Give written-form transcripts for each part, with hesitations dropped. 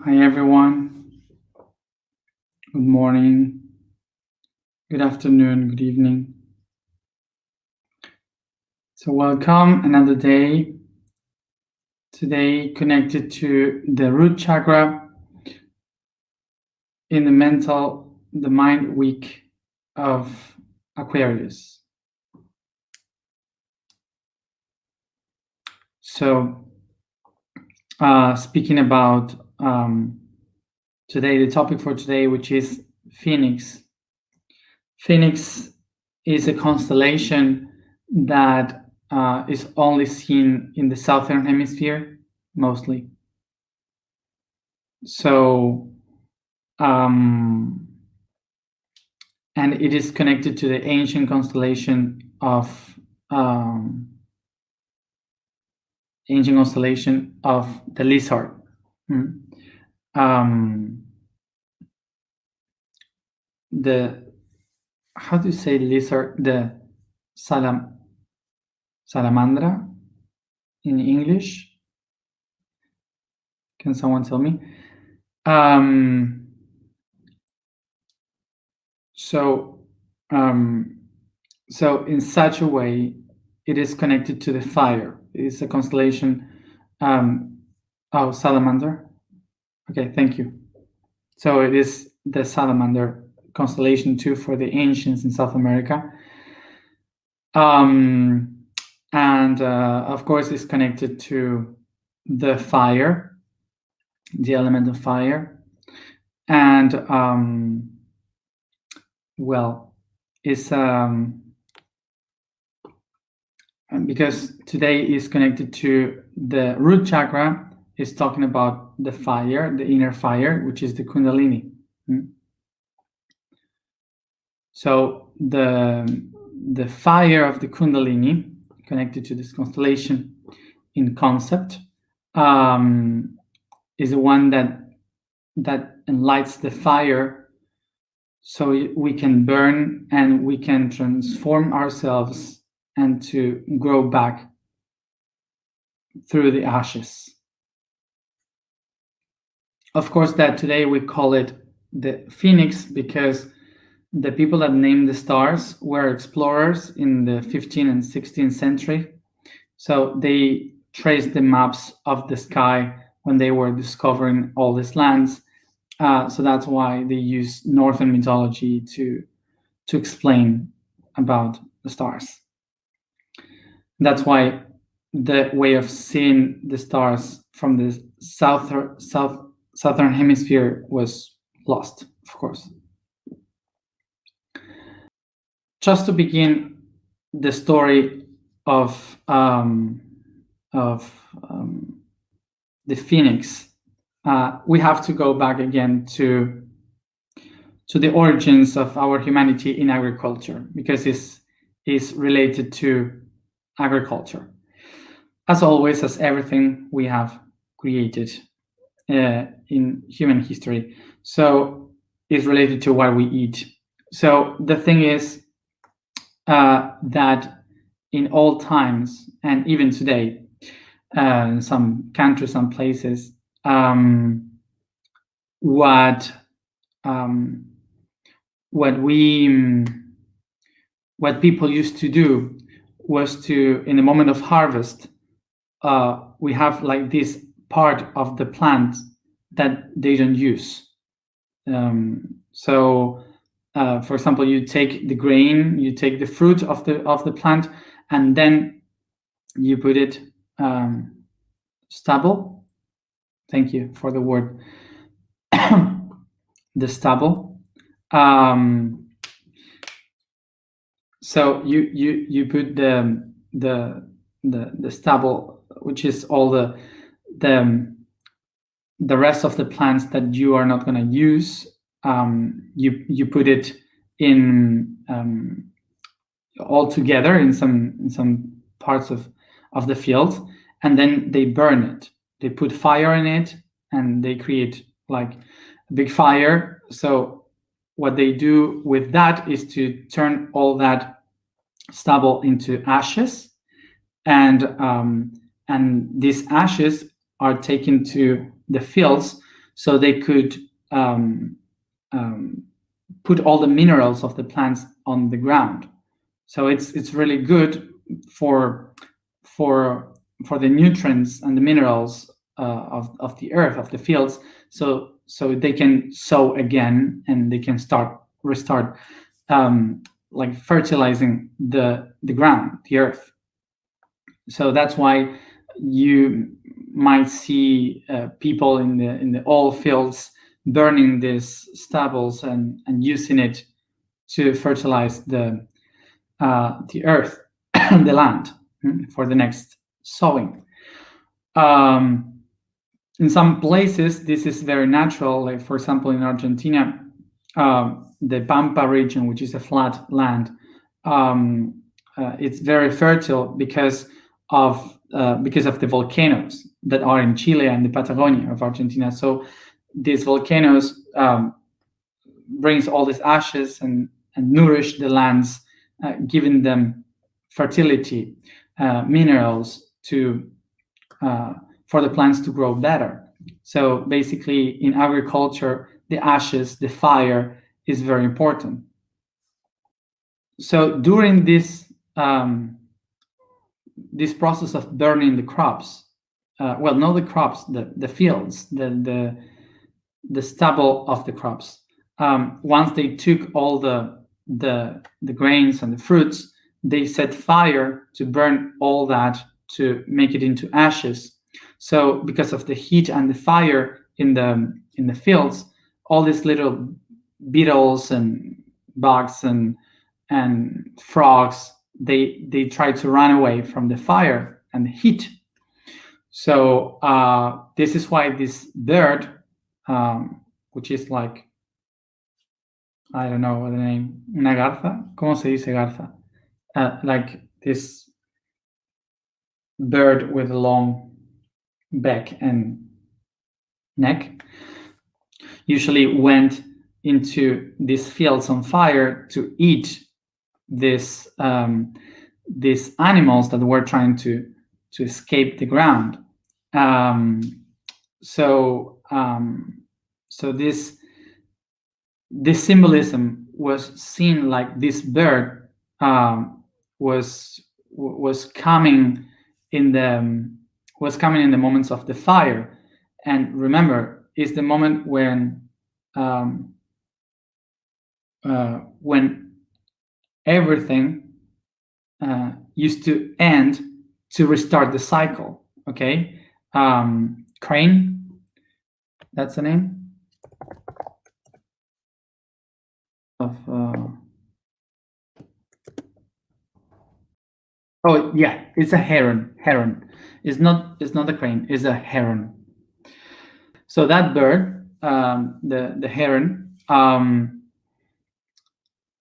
Hi everyone. Good morning, good afternoon, good evening. So welcome another day. Today connected to the root chakra in the mind week of Aquarius. So speaking about today, the topic for today, which is PHEONIX. PHEONIX is a constellation that is only seen in the southern hemisphere, mostly. So, and it is connected to the ancient constellation of the lizard. How do you say lizard? The salamandra in English? Can someone tell me? So in such a way, it is connected to the fire. It's a constellation. Salamander. Okay, thank you. So it is the salamander constellation too for the ancients in South America. And of course, it's connected to the fire, the element of fire. And it's because today is connected to the root chakra, is talking about the fire, the inner fire, which is the Kundalini. So the fire of the Kundalini, connected to this constellation in concept, is the one that enlights the fire, so we can burn and we can transform ourselves and to grow back through the ashes. Of course, that today we call it the phoenix because the people that named the stars were explorers in the 15th and 16th century. So they traced the maps of the sky when they were discovering all these lands. So that's why they use Northern mythology to explain about the stars. That's why the way of seeing the stars from the southern hemisphere was lost, of course. Just to begin the story of the phoenix, we have to go back again to the origins of our humanity in agriculture, because it's related to agriculture. As always, as everything we have created in human history. So it's related to what we eat. So the thing is that in all times, and even today, in some countries, some places, what people used to do was to, in the moment of harvest, we have like this part of the plant that they don't use. So for example, you take the grain, you take the fruit of the plant, and then you put it stubble. Thank you for the word. The stubble. So you put the stubble, which is all the rest of the plants that you are not going to use. You put it in all together in some parts of the field, and then they burn it. They put fire in it, and they create like a big fire. So what they do with that is to turn all that stubble into ashes, and these ashes are taken to the fields so they could put all the minerals of the plants on the ground. So it's really good for the nutrients and the minerals of the earth, of the fields, so they can sow again and they can restart like fertilizing the ground, the earth. So that's why you might see people in the oil fields burning these stubbles and using it to fertilize the earth and the land for the next sowing. In some places, this is very natural. Like, for example, in Argentina, the Pampa region, which is a flat land, it's very fertile because of the volcanoes that are in Chile and the Patagonia of Argentina. So these volcanoes brings all these ashes and nourish the lands, giving them fertility, minerals for the plants to grow better. So basically, in agriculture, the ashes, the fire is very important. So during this process of burning the crops, well, not the crops, the fields, the stubble of the crops. Once they took all the grains and the fruits, they set fire to burn all that, to make it into ashes. So because of the heat and the fire in the fields, all these little beetles and bugs and frogs, they try to run away from the fire and the heat. So this is why this bird, which is like, I don't know what the name, una garza, ¿cómo se dice garza? Like this bird with a long back and neck, usually went into these fields on fire to eat these animals that were trying to escape the ground. So this symbolism was seen, like this bird was coming in the moments of the fire. And remember, it's the moment when everything used to end to restart the cycle. Okay, Crane, that's the name of. Oh yeah, it's a heron. It's not a crane. It's a heron. So that bird, the heron,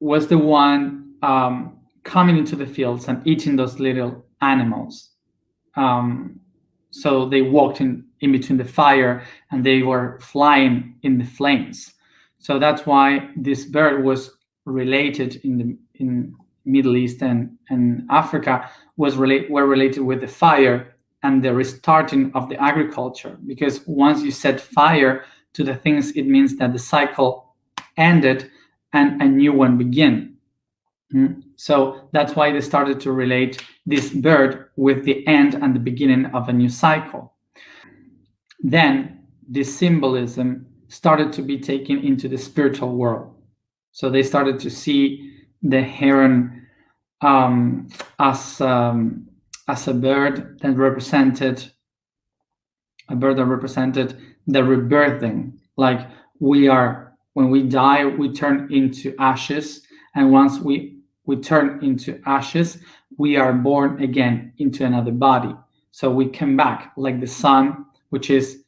was the one coming into the fields and eating those little animals. So they walked in between the fire and they were flying in the flames. So that's why this bird was related in Middle East and Africa were related with the fire and the restarting of the agriculture. Because once you set fire to the things, it means that the cycle ended and a new one began. So that's why they started to relate this bird with the end and the beginning of a new cycle. Then this symbolism started to be taken into the spiritual world. So they started to see the heron as a bird that represented the rebirthing. Like, when we die, we turn into ashes, and once we turn into ashes, we are born again into another body. So we come back like the sun, which is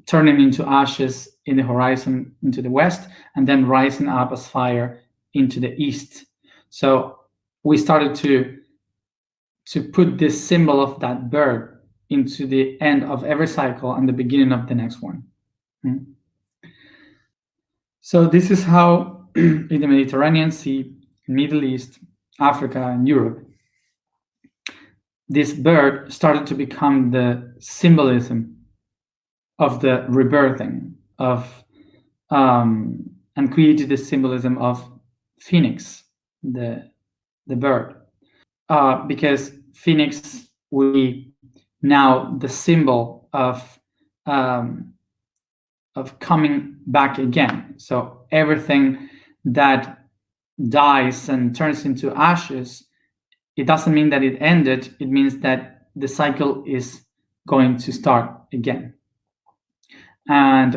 turning into ashes in the horizon into the west, and then rising up as fire into the east. So we started to put this symbol of that bird into the end of every cycle and the beginning of the next one. So this is how in the Mediterranean Sea, Middle East, Africa, and Europe, this bird started to become the symbolism of the rebirthing of and created the symbolism of phoenix, the bird, because phoenix will be now the symbol of coming back again. So everything that dies and turns into ashes, it doesn't mean that it ended. It means that the cycle is going to start again. And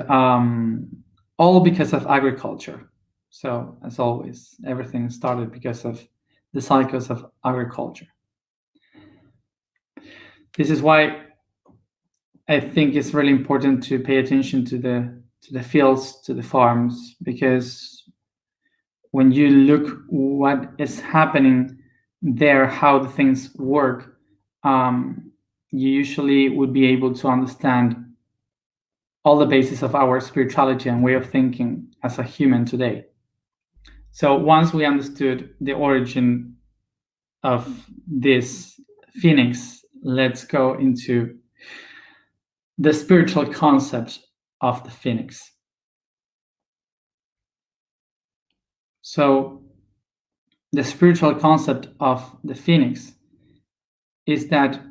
all because of agriculture. So as always, everything started because of the cycles of agriculture. This is why I think it's really important to pay attention to the fields, to the farms, because when you look what is happening there, how the things work, you usually would be able to understand all the basis of our spirituality and way of thinking as a human today. So once we understood the origin of this phoenix, let's go into the spiritual concept of the phoenix. So the spiritual concept of the phoenix is that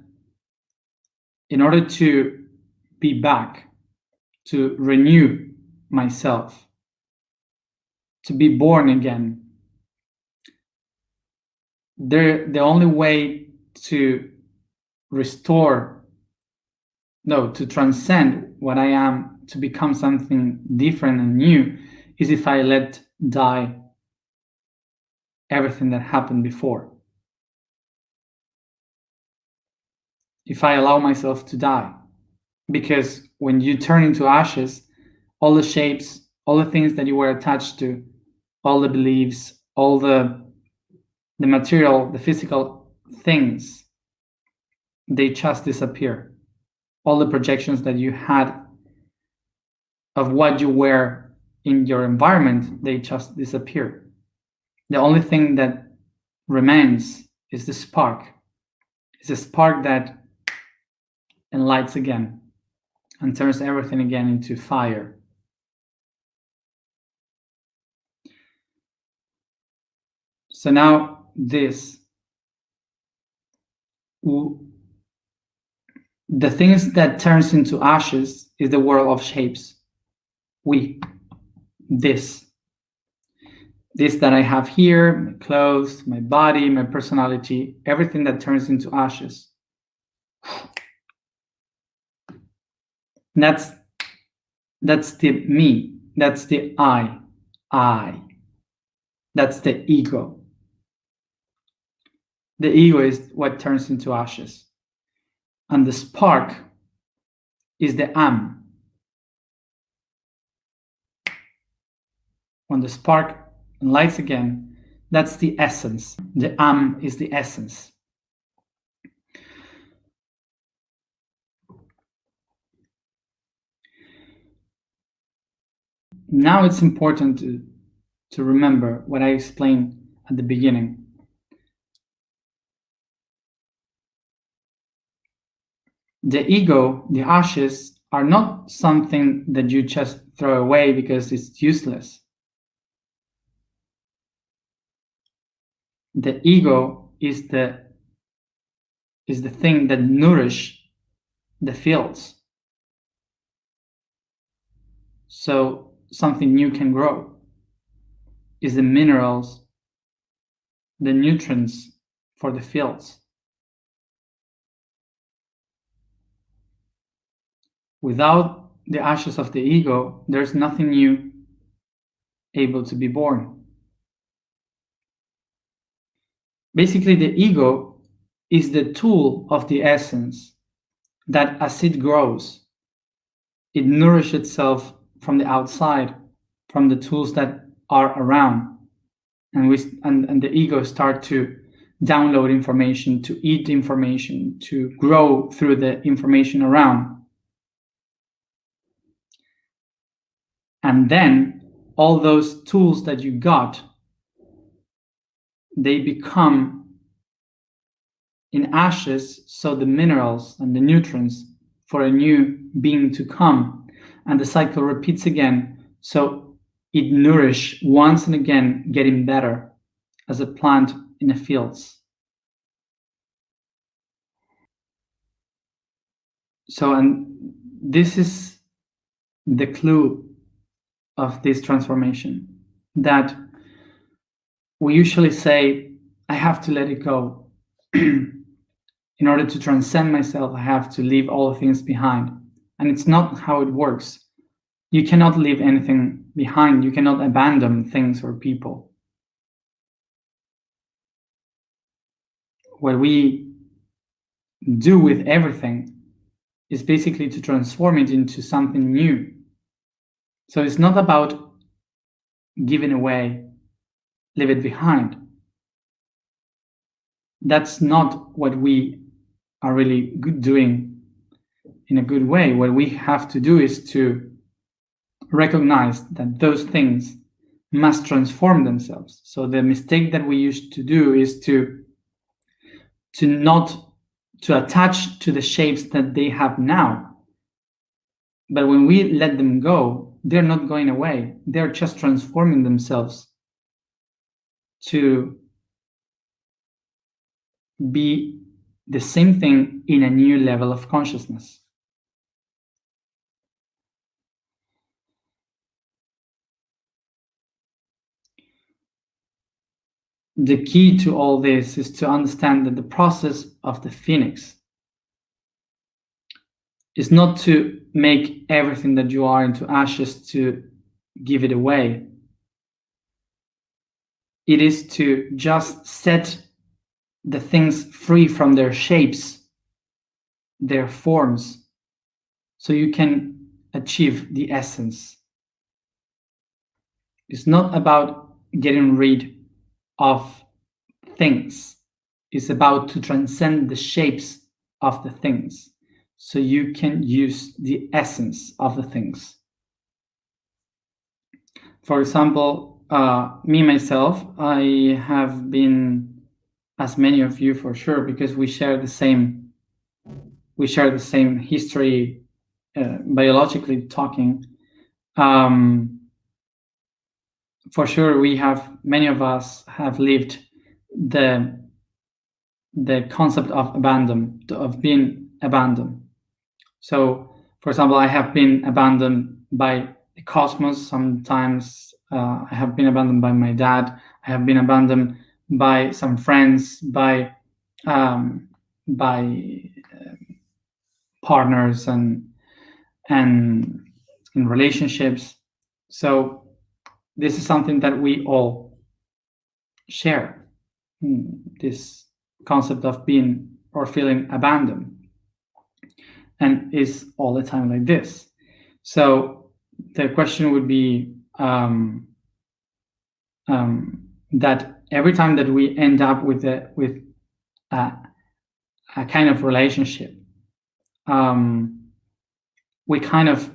in order to be back, to renew myself, to be born again, the only way to to transcend what I am, to become something different and new, is if I let die everything that happened before. If I allow myself to die. Because when you turn into ashes, all the shapes, all the things that you were attached to, all the beliefs, all the material, the physical things, they just disappear. All the projections that you had of what you were in your environment, they just disappear. The only thing that remains is the spark. It's a spark that enlightens again and turns everything again into fire. So now the things that turns into ashes is the world of shapes. This that I have here, my clothes, my body, my personality, everything that turns into ashes. That's the me, that's the I. That's the ego. The ego is what turns into ashes. And the spark is the am. When the spark lights again, that's the essence. The am is the essence. Now it's important to remember what I explained at the beginning. The ego, the ashes, are not something that you just throw away because it's useless. The ego is the thing that nourishes the fields, so something new can grow. Is the minerals, the nutrients for the fields. Without the ashes of the ego, there's nothing new able to be born. Basically, the ego is the tool of the essence that as it grows, it nourishes itself from the outside, from the tools that are around. And the ego start to download information, to eat information, to grow through the information around. And then all those tools that you got, they become in ashes, so the minerals and the nutrients for a new being to come and the cycle repeats again. So it nourishes once and again, getting better as a plant in the fields. So, and this is the clue of this transformation, that we usually say, I have to let it go. In order to transcend myself, I have to leave all things behind. And it's not how it works. You cannot leave anything behind. You cannot abandon things or people. What we do with everything is basically to transform it into something new. So it's not about giving away, leave it behind. That's not what we are really doing in a good way. What we have to do is to recognize that those things must transform themselves. So the mistake that we used to do is to not to attach to the shapes that they have now. But when we let them go, they're not going away. They're just transforming themselves to be the same thing in a new level of consciousness. The key to all this is to understand that the process of the phoenix is not to make everything that you are into ashes to give it away. It is to just set the things free from their shapes, their forms, so you can achieve the essence. It's not about getting rid of things. It's about to transcend the shapes of the things, so you can use the essence of the things. For example, me, myself, I have been, as many of you for sure, because we share the same history, biologically talking. For sure, many of us have lived the concept of abandon, of being abandoned. So, for example, I have been abandoned by the cosmos. Sometimes I have been abandoned by my dad. I have been abandoned by some friends, by partners, and in relationships. So this is something that we all share, this concept of being or feeling abandoned, and is all the time like this. So the question would be that every time that we end up with a kind of relationship, we kind of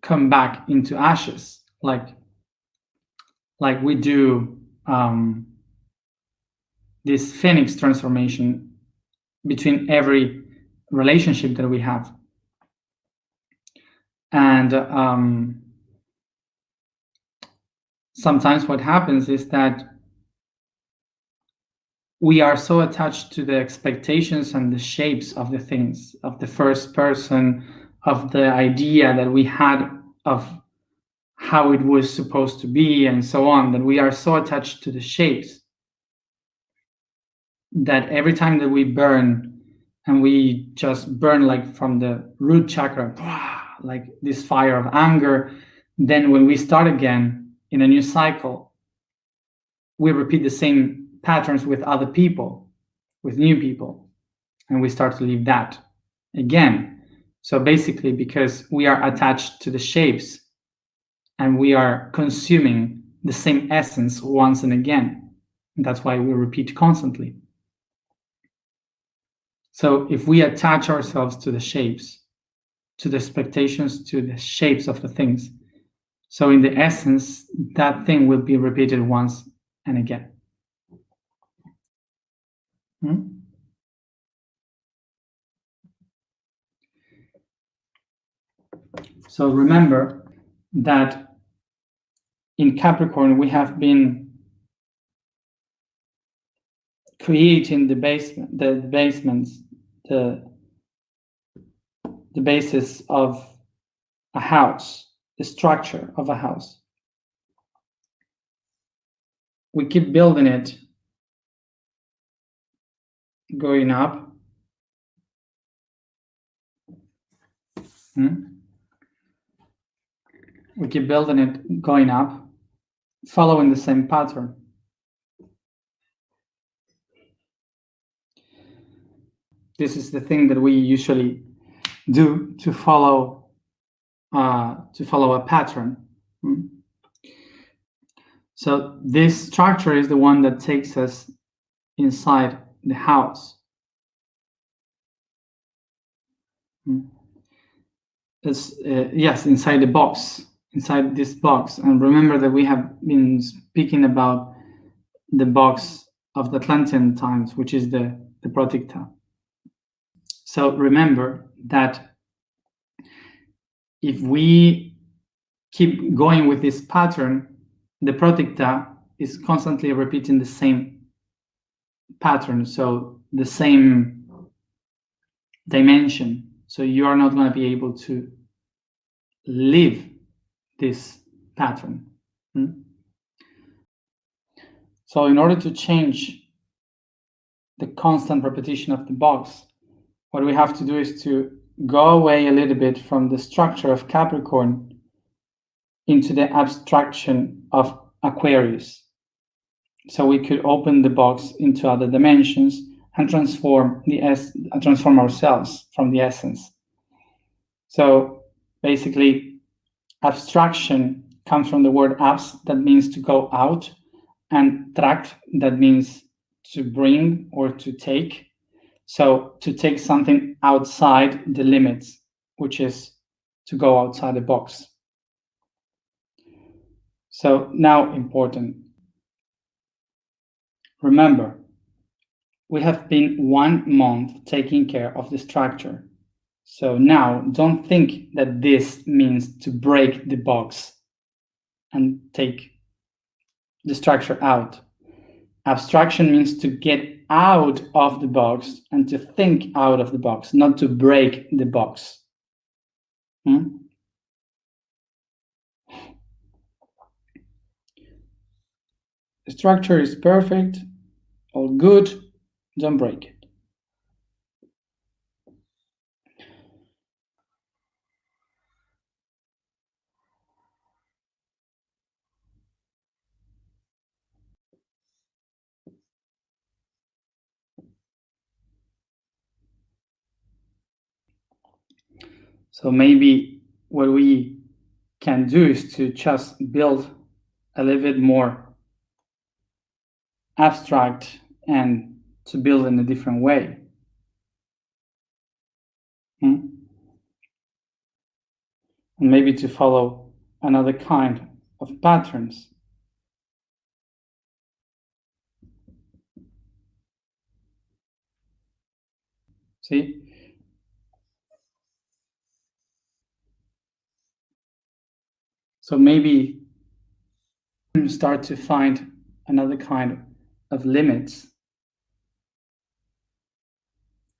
come back into ashes, like we do this phoenix transformation between every relationship that we have. And sometimes what happens is that we are so attached to the expectations and the shapes of the things, of the first person, of the idea that we had of how it was supposed to be, and so on, that we are so attached to the shapes that every time that we burn, and we just burn like from the root chakra, like this fire of anger, then when we start again in a new cycle, we repeat the same patterns with other people, with new people, and we start to leave that again. So basically, because we are attached to the shapes and we are consuming the same essence once and again, and that's why we repeat constantly. So if we attach ourselves to the shapes, to the expectations, to the shapes of the things, so in the essence, that thing will be repeated once and again. So remember that in Capricorn, we have been creating the basis of a house, the structure of a house. We keep building it, going up. We keep building it, going up, following the same pattern. This is the thing that we usually do to follow a pattern. So this structure is the one that takes us inside the house. Yes, inside the box, inside this box. And remember that we have been speaking about the box of the Atlantean times, which is the proticta. So remember that if we keep going with this pattern, the proticta is constantly repeating the same pattern, so the same dimension. So you are not going to be able to leave this pattern. So in order to change the constant repetition of the box, what we have to do is to go away a little bit from the structure of Capricorn into the abstraction of Aquarius. So we could open the box into other dimensions and transform ourselves from the essence. So basically, abstraction comes from the word abs, that means to go out, and tract, that means to bring or to take. So to take something outside the limits, which is to go outside the box. So now, important. Remember, we have been 1 month taking care of the structure. So now don't think that this means to break the box and take the structure out. Abstraction means to get out of the box and to think out of the box, not to break the box. The structure is perfect, all good, don't break it. So maybe what we can do is to just build a little bit more abstract and to build in a different way. And maybe to follow another kind of patterns. See? So maybe start to find another kind of limits.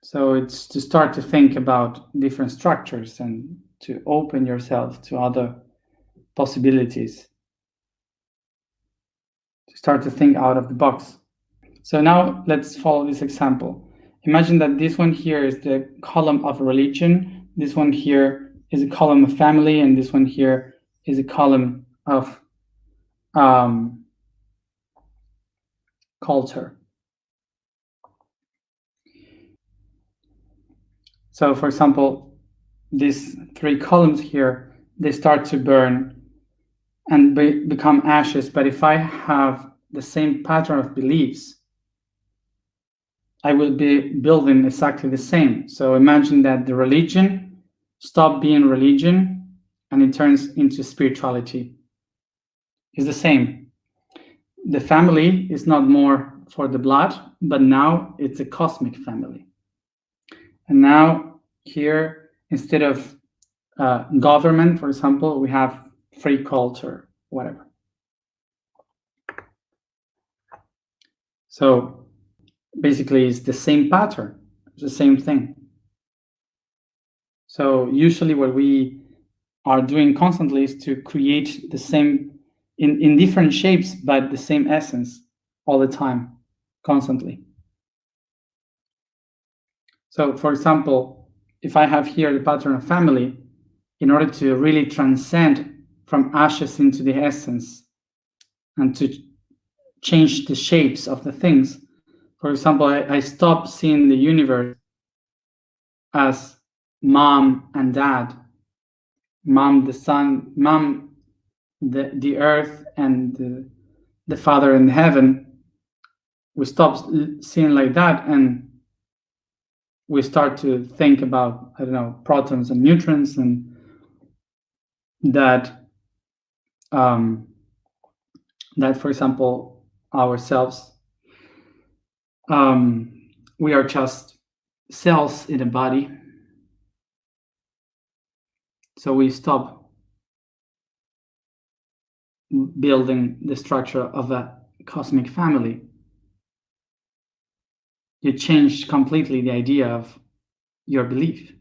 So it's to start to think about different structures and to open yourself to other possibilities. To start to think out of the box. So now let's follow this example. Imagine that this one here is the column of religion, this one here is a column of family, and this one here is a column of culture. So for example, these 3 columns here, they start to burn and become ashes. But if I have the same pattern of beliefs, I will be building exactly the same. So imagine that the religion stops being religion and it turns into spirituality. It's the same. The family is not more for the blood, but now it's a cosmic family. And now here, instead of government, for example, we have free culture, whatever. So basically, it's the same pattern, it's the same thing. So usually what we are doing constantly is to create the same, in different shapes, but the same essence all the time, constantly. So for example, if I have here the pattern of family, in order to really transcend from ashes into the essence and to change the shapes of the things, for example, I stop seeing the universe as mom and dad, mom the sun, mom the earth, and the father in heaven. We stop seeing like that, and we start to think about, I don't know, protons and neutrons, and that that, for example, ourselves, we are just cells in a body. So we stop building the structure of a cosmic family. You change completely the idea of your belief.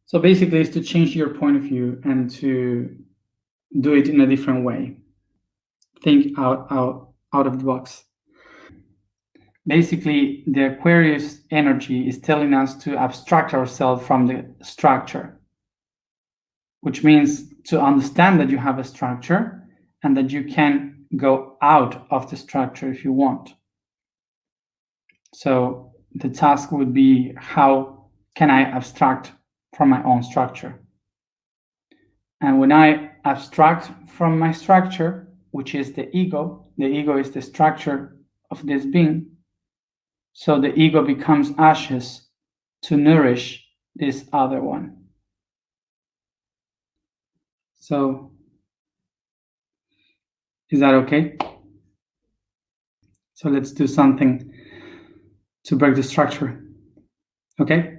So basically, it's to change your point of view and to do it in a different way. Think out of the box. Basically, the Aquarius energy is telling us to abstract ourselves from the structure, which means to understand that you have a structure and that you can go out of the structure if you want. So the task would be, how can I abstract from my own structure? And when I abstract from my structure, which is the ego is the structure of this being. So the ego becomes ashes to nourish this other one. So is that okay? So let's do something to break the structure. Okay?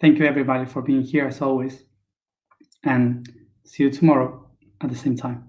Thank you everybody for being here as always. And see you tomorrow at the same time.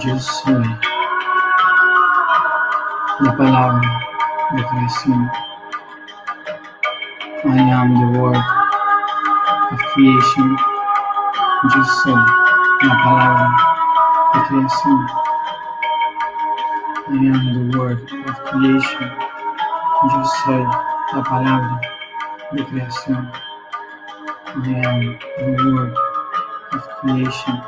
Yo soy la palabra de creación. I am the word of creation. Yo soy la palabra de creación. I am the word of creation. Yo soy la palabra de creación. I am the word of creation.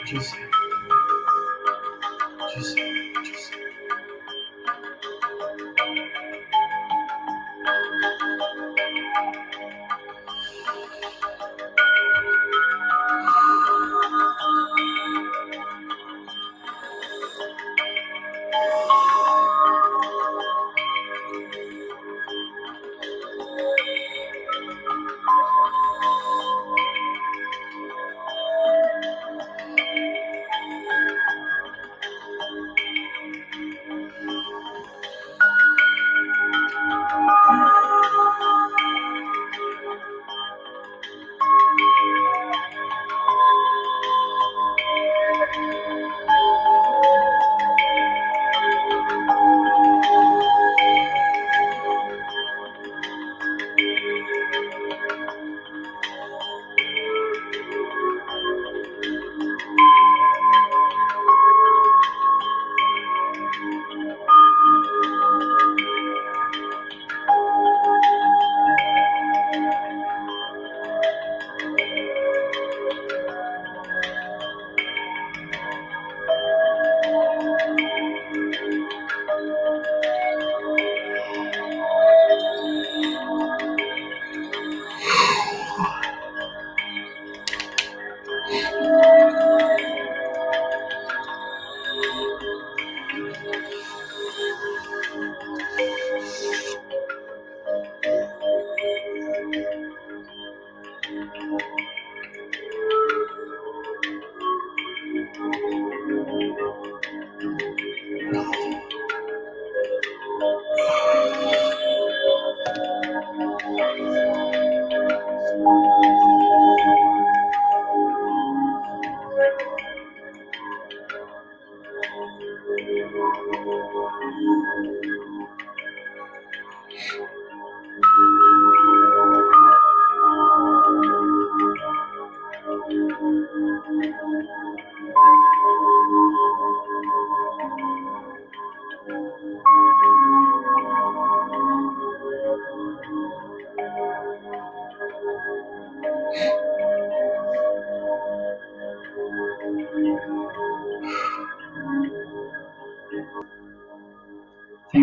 Just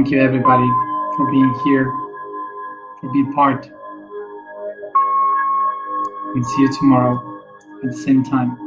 thank you everybody for being here, for being part. And see you tomorrow at the same time.